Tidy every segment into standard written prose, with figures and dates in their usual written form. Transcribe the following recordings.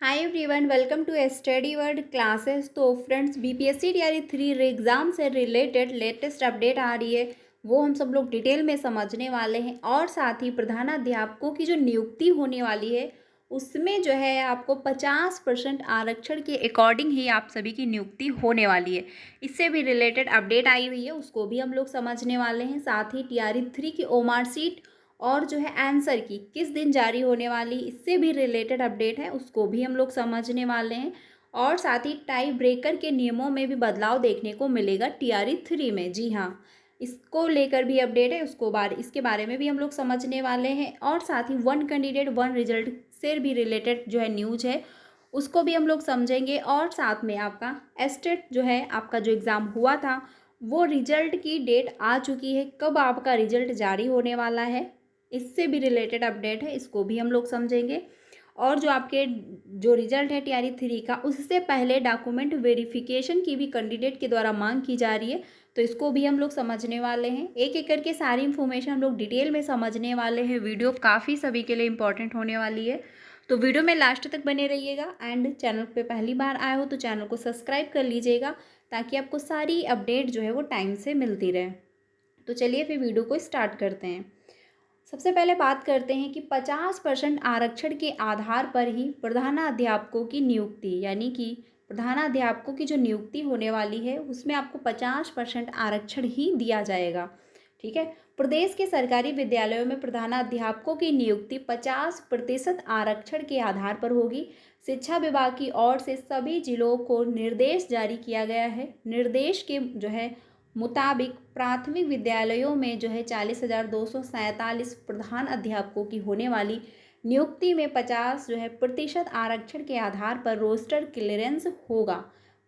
Hi everyone, welcome to study word classes. तो friends, BPSC TRE 3 exam से related latest update आ रही है, वो हम सब लोग डिटेल में समझने वाले हैं। और साथ ही प्रधानाध्यापकों की जो नियुक्ति होने वाली है उसमें जो है आपको 50% आरक्षण के अकॉर्डिंग ही आप सभी की नियुक्ति होने वाली है। इससे भी रिलेटेड अपडेट आई हुई है, उसको भी हम लोग समझने वाले हैं। साथ ही टीआरई 3 की ओमार सीट और जो है आंसर की किस दिन जारी होने वाली, इससे भी रिलेटेड अपडेट है, उसको भी हम लोग समझने वाले हैं। और साथ ही टाई ब्रेकर के नियमों में भी बदलाव देखने को मिलेगा टीआरई 3 में। जी हाँ, इसको लेकर भी अपडेट है, इसके बारे में भी हम लोग समझने वाले हैं। और साथ ही वन कैंडिडेट वन रिजल्ट से भी रिलेटेड जो है न्यूज है, उसको भी हम लोग समझेंगे। और साथ में आपका एस्टेट जो है, आपका जो एग्ज़ाम हुआ था वो रिजल्ट की डेट आ चुकी है, कब आपका रिजल्ट जारी होने वाला है, इससे भी रिलेटेड अपडेट है, इसको भी हम लोग समझेंगे। और जो आपके जो रिजल्ट है टीआरई 3 का, उससे पहले डॉक्यूमेंट वेरिफिकेशन की भी कैंडिडेट के द्वारा मांग की जा रही है, तो इसको भी हम लोग समझने वाले हैं। एक एक करके सारी इन्फॉर्मेशन हम लोग डिटेल में समझने वाले हैं। वीडियो काफ़ी सभी के लिए इंपॉर्टेंट होने वाली है, तो वीडियो में लास्ट तक बने रहिएगा। एंड चैनल पे पहली बार आए हो तो चैनल को सब्सक्राइब कर लीजिएगा, ताकि आपको सारी अपडेट जो है वो टाइम से मिलती रहे। तो चलिए फिर वीडियो को स्टार्ट करते हैं। सबसे पहले बात करते हैं कि 50% आरक्षण के आधार पर ही प्रधानाध्यापकों की नियुक्ति, यानी कि प्रधानाध्यापकों की जो नियुक्ति होने वाली है उसमें आपको 50% आरक्षण ही दिया जाएगा। ठीक है, प्रदेश के सरकारी विद्यालयों में प्रधानाध्यापकों की नियुक्ति 50% आरक्षण के आधार पर होगी। शिक्षा विभाग की ओर से सभी जिलों को निर्देश जारी किया गया है। निर्देश के जो है मुताबिक प्राथमिक विद्यालयों में जो है 40,247 प्रधान अध्यापकों की होने वाली नियुक्ति में 50 जो है प्रतिशत आरक्षण के आधार पर रोस्टर क्लियरेंस होगा।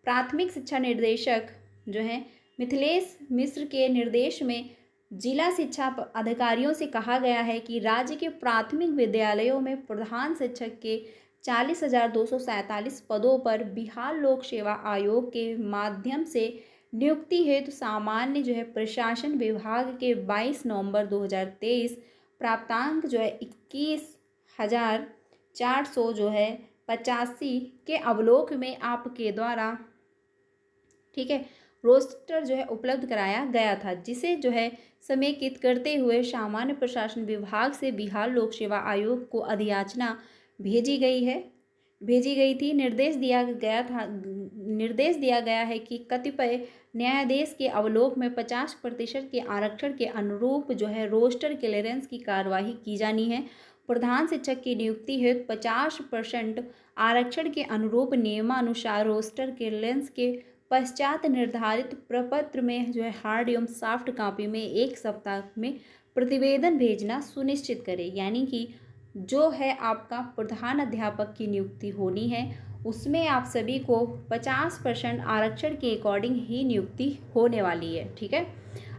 प्राथमिक शिक्षा निदेशक जो है मिथिलेश मिश्र के निर्देश में जिला शिक्षा अधिकारियों से कहा गया है कि राज्य के प्राथमिक विद्यालयों में प्रधान शिक्षक के 40,247 पदों पर बिहार लोक सेवा आयोग के माध्यम से नियुक्ति हेतु सामान्य जो है प्रशासन विभाग के 22 नवंबर 2023 प्राप्तांक जो है 21,400 जो है 85 के अवलोक में आपके द्वारा, ठीक है, रोस्टर जो है उपलब्ध कराया गया था, जिसे जो है समेकित करते हुए सामान्य प्रशासन विभाग से बिहार लोक सेवा आयोग को अधियाचना भेजी गई थी। निर्देश दिया गया है कि कतिपय न्यायाधीश के अवलोक में 50% के आरक्षण के अनुरूप जो है रोस्टर क्लियरेंस की कार्यवाही की जानी है। प्रधान शिक्षक की नियुक्ति हेतु 50% आरक्षण के अनुरूप नियमानुसार रोस्टर क्लियरेंस के पश्चात निर्धारित प्रपत्र में जो है हार्ड एवं सॉफ्ट कॉपी में 1 सप्ताह में प्रतिवेदन भेजना सुनिश्चित करें। यानी कि जो है आपका प्रधान अध्यापक की नियुक्ति होनी है, उसमें आप सभी को 50% आरक्षण के अकॉर्डिंग ही नियुक्ति होने वाली है। ठीक है,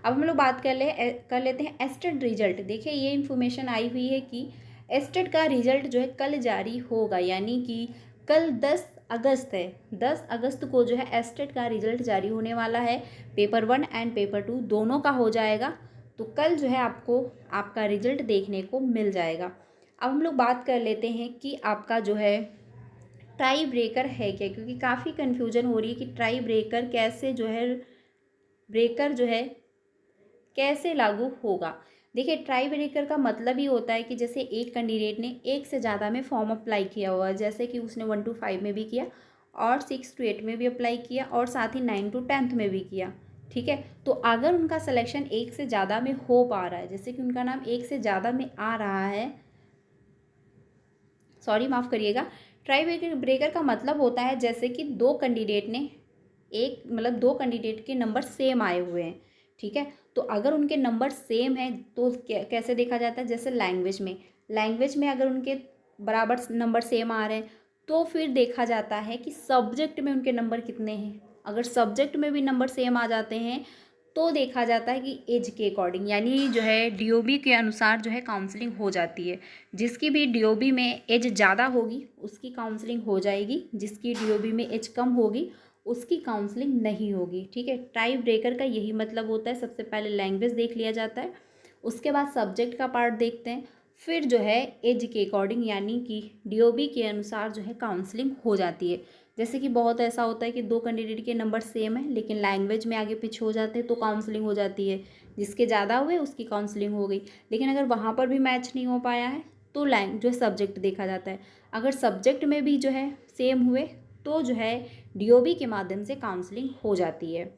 अब हम लोग बात कर लेते हैं एस्टेट रिजल्ट। देखिए, ये इन्फॉर्मेशन आई हुई है कि एस्टेट का रिजल्ट जो है कल जारी होगा, यानी कि कल 10 अगस्त है। 10 अगस्त को जो है एस्टेट का रिजल्ट जारी होने वाला है। पेपर 1 एंड पेपर 2 दोनों का हो जाएगा, तो कल जो है आपको आपका रिजल्ट देखने को मिल जाएगा। अब हम लोग बात कर लेते हैं कि आपका जो है ट्राई ब्रेकर है क्या, क्योंकि काफ़ी कन्फ्यूजन हो रही है कि ट्राई ब्रेकर कैसे लागू होगा। देखिए, ट्राई ब्रेकर का मतलब ही होता है कि जैसे एक कैंडिडेट ने एक से ज़्यादा में फॉर्म अप्लाई किया हुआ, जैसे कि उसने 1 to 5 में भी किया और 6 to 8 में भी अप्लाई किया और साथ ही 9 to 10th में भी किया। ठीक है, तो अगर उनका सिलेक्शन एक से ज़्यादा में हो पा रहा है, जैसे कि उनका नाम एक से ज़्यादा में आ रहा है, सॉरी माफ़ करिएगा, ट्राई ब्रेकर का मतलब होता है जैसे कि दो कैंडिडेट के नंबर सेम आए हुए हैं। ठीक है, तो अगर उनके नंबर सेम है तो कैसे देखा जाता है, जैसे लैंग्वेज में अगर उनके बराबर नंबर सेम आ रहे हैं तो फिर देखा जाता है कि सब्जेक्ट में उनके नंबर कितने हैं। अगर सब्जेक्ट में भी नंबर सेम आ जाते हैं तो देखा जाता है कि एज के अकॉर्डिंग, यानी जो है डीओबी के अनुसार जो है काउंसलिंग हो जाती है। जिसकी भी डीओबी में एज ज़्यादा होगी उसकी काउंसलिंग हो जाएगी, जिसकी डीओबी में एज कम होगी उसकी काउंसलिंग नहीं होगी। ठीक है, टाई ब्रेकर का यही मतलब होता है। सबसे पहले लैंग्वेज देख लिया जाता है, उसके बाद सब्जेक्ट का पार्ट देखते हैं, फिर जो है एज के अकॉर्डिंग यानी कि डीओबी के अनुसार जो है काउंसलिंग हो जाती है। जैसे कि बहुत ऐसा होता है कि दो कैंडिडेट के नंबर सेम है लेकिन लैंग्वेज में आगे पीछे हो जाते हैं तो काउंसलिंग हो जाती है, जिसके ज़्यादा हुए उसकी काउंसलिंग हो गई। लेकिन अगर वहाँ पर भी मैच नहीं हो पाया है तो जो सब्जेक्ट देखा जाता है, अगर सब्जेक्ट में भी जो है सेम हुए तो जो है डीओबी के माध्यम से काउंसलिंग हो जाती है।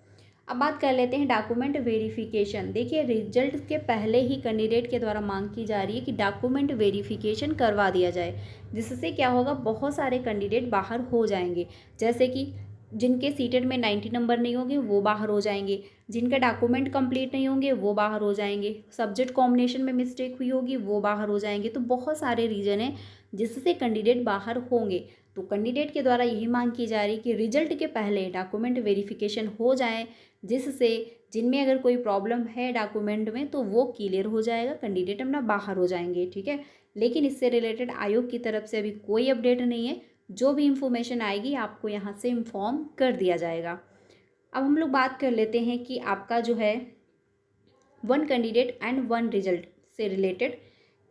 अब बात कर लेते हैं डॉक्यूमेंट वेरिफिकेशन। देखिए रिजल्ट के पहले ही कैंडिडेट के द्वारा मांग की जा रही है कि डॉक्यूमेंट वेरिफिकेशन करवा दिया जाए, जिससे क्या होगा, बहुत सारे कैंडिडेट बाहर हो जाएंगे। जैसे कि जिनके सीटेड में 90 नंबर नहीं होंगे वो बाहर हो जाएंगे, जिनका डॉक्यूमेंट कंप्लीट नहीं होंगे वो बाहर हो जाएंगे, सब्जेक्ट कॉम्बिनेशन में मिस्टेक हुई होगी वो बाहर हो जाएंगे। तो बहुत सारे रीज़न हैं जिससे कैंडिडेट बाहर होंगे। तो कैंडिडेट के द्वारा यही मांग की जा रही है कि रिजल्ट के पहले डॉक्यूमेंट वेरिफिकेशन हो जाए, जिससे जिनमें अगर कोई प्रॉब्लम है डॉक्यूमेंट में तो वो क्लियर हो जाएगा, कैंडिडेट अपना बाहर हो जाएंगे। ठीक है, लेकिन इससे रिलेटेड आयोग की तरफ से अभी कोई अपडेट नहीं है। जो भी इंफॉर्मेशन आएगी आपको यहाँ से इन्फॉर्म कर दिया जाएगा। अब हम लोग बात कर लेते हैं कि आपका जो है one candidate and one result से रिलेटेड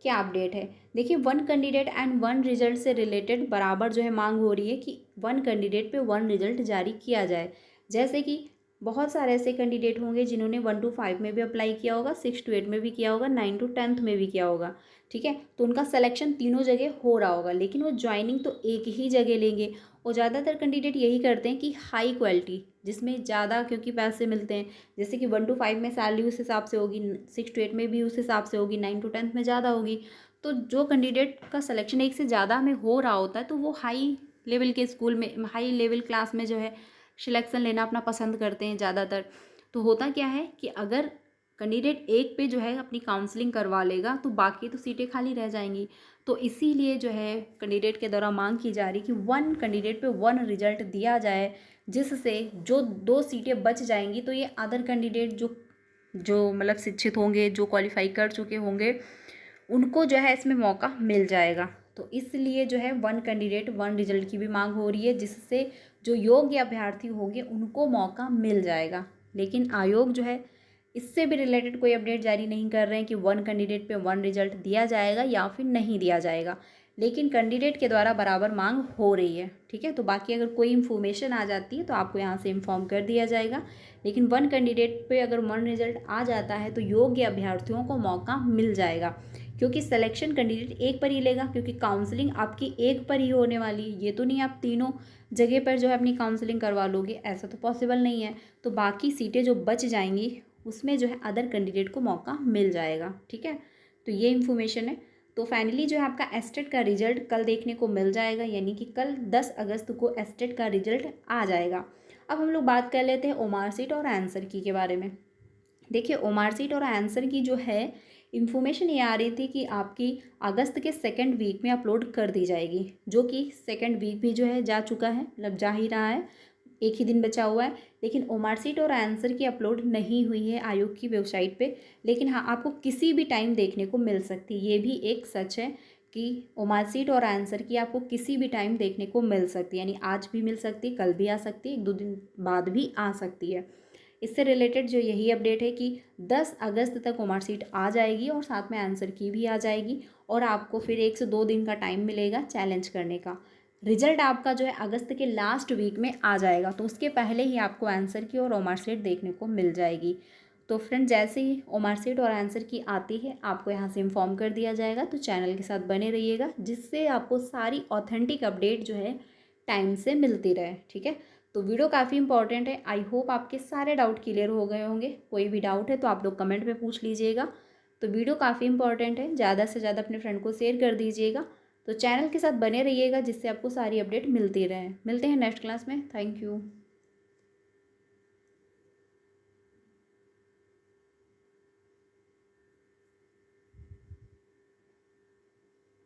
क्या अपडेट है। देखिए one candidate and one result से रिलेटेड बराबर जो है मांग हो रही है कि वन कैंडिडेट पे वन रिजल्ट जारी किया जाए। जैसे कि बहुत सारे ऐसे कैंडिडेट होंगे जिन्होंने 1 to 5 में भी अप्लाई किया होगा, 6 to 8 में भी किया होगा, 9 to 10th में भी किया होगा। ठीक है, तो उनका सिलेक्शन तीनों जगह हो रहा होगा लेकिन वो ज्वाइनिंग तो एक ही जगह लेंगे। और ज़्यादातर कैंडिडेट यही करते हैं कि हाई क्वालिटी जिसमें ज़्यादा क्योंकि पैसे मिलते हैं, जैसे कि 1 to 5 में सैलरी उस हिसाब से होगी, 6 to 8 में भी उस हिसाब से होगी, 9 to 10th में ज़्यादा होगी। तो जो कैंडिडेट का सिलेक्शन एक से ज़्यादा में हो रहा होता है तो वो हाई लेवल के स्कूल में, हाई लेवल क्लास में जो है सिलेक्शन लेना अपना पसंद करते हैं ज़्यादातर। तो होता क्या है कि अगर कैंडिडेट एक पे जो है अपनी काउंसलिंग करवा लेगा तो बाकी तो सीटें खाली रह जाएंगी। तो इसीलिए जो है कैंडिडेट के द्वारा मांग की जा रही कि वन कैंडिडेट पे वन रिजल्ट दिया जाए, जिससे जो 2 सीटें बच जाएंगी तो ये अदर कैंडिडेट जो जो मतलब शिक्षित होंगे, जो क्वालिफाई कर चुके होंगे, उनको जो है इसमें मौका मिल जाएगा। तो इसलिए जो है वन कैंडिडेट वन रिजल्ट की भी मांग हो रही है, जिससे जो योग्य अभ्यर्थी होंगे उनको मौका मिल जाएगा। लेकिन आयोग जो है इससे भी रिलेटेड कोई अपडेट जारी नहीं कर रहे हैं कि वन कैंडिडेट पे वन रिजल्ट दिया जाएगा या फिर नहीं दिया जाएगा, लेकिन कैंडिडेट के द्वारा बराबर मांग हो रही है। ठीक है, तो बाकी अगर कोई इन्फॉर्मेशन आ जाती है तो आपको यहाँ से इन्फॉर्म कर दिया जाएगा। लेकिन वन कैंडिडेट पे अगर वन रिजल्ट आ जाता है तो योग्य अभ्यर्थियों को मौका मिल जाएगा, क्योंकि सिलेक्शन कैंडिडेट एक पर ही लेगा, क्योंकि काउंसलिंग आपकी एक पर ही होने वाली है। ये तो नहीं आप तीनों जगह पर जो है अपनी काउंसलिंग करवा लोगे, ऐसा तो पॉसिबल नहीं है। तो बाकी सीटें जो बच जाएंगी उसमें जो है अदर कैंडिडेट को मौका मिल जाएगा। ठीक है, तो ये इन्फॉर्मेशन है। तो फाइनली जो है आपका एस्टेट का रिजल्ट कल देखने को मिल जाएगा, यानी कि कल 10 अगस्त को एस्टेट का रिजल्ट आ जाएगा। अब हम लोग बात कर लेते हैं ओमार सीट और आंसर की के बारे में। देखिए ओमार सीट और आंसर की जो है इन्फॉर्मेशन ये आ रही थी कि आपकी अगस्त के सेकंड वीक में अपलोड कर दी जाएगी, जो कि सेकंड वीक भी जो है जा चुका है, मतलब जा ही रहा है, एक ही दिन बचा हुआ है। लेकिन ओमार सीट और आंसर की अपलोड नहीं हुई है आयोग की वेबसाइट पे। लेकिन हाँ, आपको किसी भी टाइम देखने को मिल सकती है, ये भी एक सच है कि ओमार सीट और आंसर की आपको किसी भी टाइम देखने को मिल सकती है, यानी आज भी मिल सकती है, कल भी आ सकती है, 1-2 दिन बाद भी आ सकती है। इससे रिलेटेड जो यही अपडेट है कि 10 अगस्त तक ओमार सीट आ जाएगी और साथ में आंसर की भी आ जाएगी, और आपको फिर 1 से 2 दिन का टाइम मिलेगा चैलेंज करने का। रिजल्ट आपका जो है अगस्त के लास्ट वीक में आ जाएगा, तो उसके पहले ही आपको आंसर की और ओमार सीट देखने को मिल जाएगी। तो फ्रेंड जैसे ही ओमार सीट और आंसर की आती है आपको यहाँ से इन्फॉर्म कर दिया जाएगा। तो चैनल के साथ बने रहिएगा, जिससे आपको सारी ऑथेंटिक अपडेट जो है टाइम से मिलती रहे। ठीक है, तो वीडियो काफ़ी इंपॉर्टेंट है। आई होप आपके सारे डाउट क्लियर हो गए होंगे। कोई भी डाउट है तो आप लोग कमेंट में पूछ लीजिएगा। तो वीडियो काफ़ी इंपॉर्टेंट है, ज़्यादा से ज़्यादा अपने फ्रेंड को शेयर कर दीजिएगा। तो चैनल के साथ बने रहिएगा, जिससे आपको सारी अपडेट मिलती रहे। मिलते हैं नेक्स्ट क्लास में। Thank you.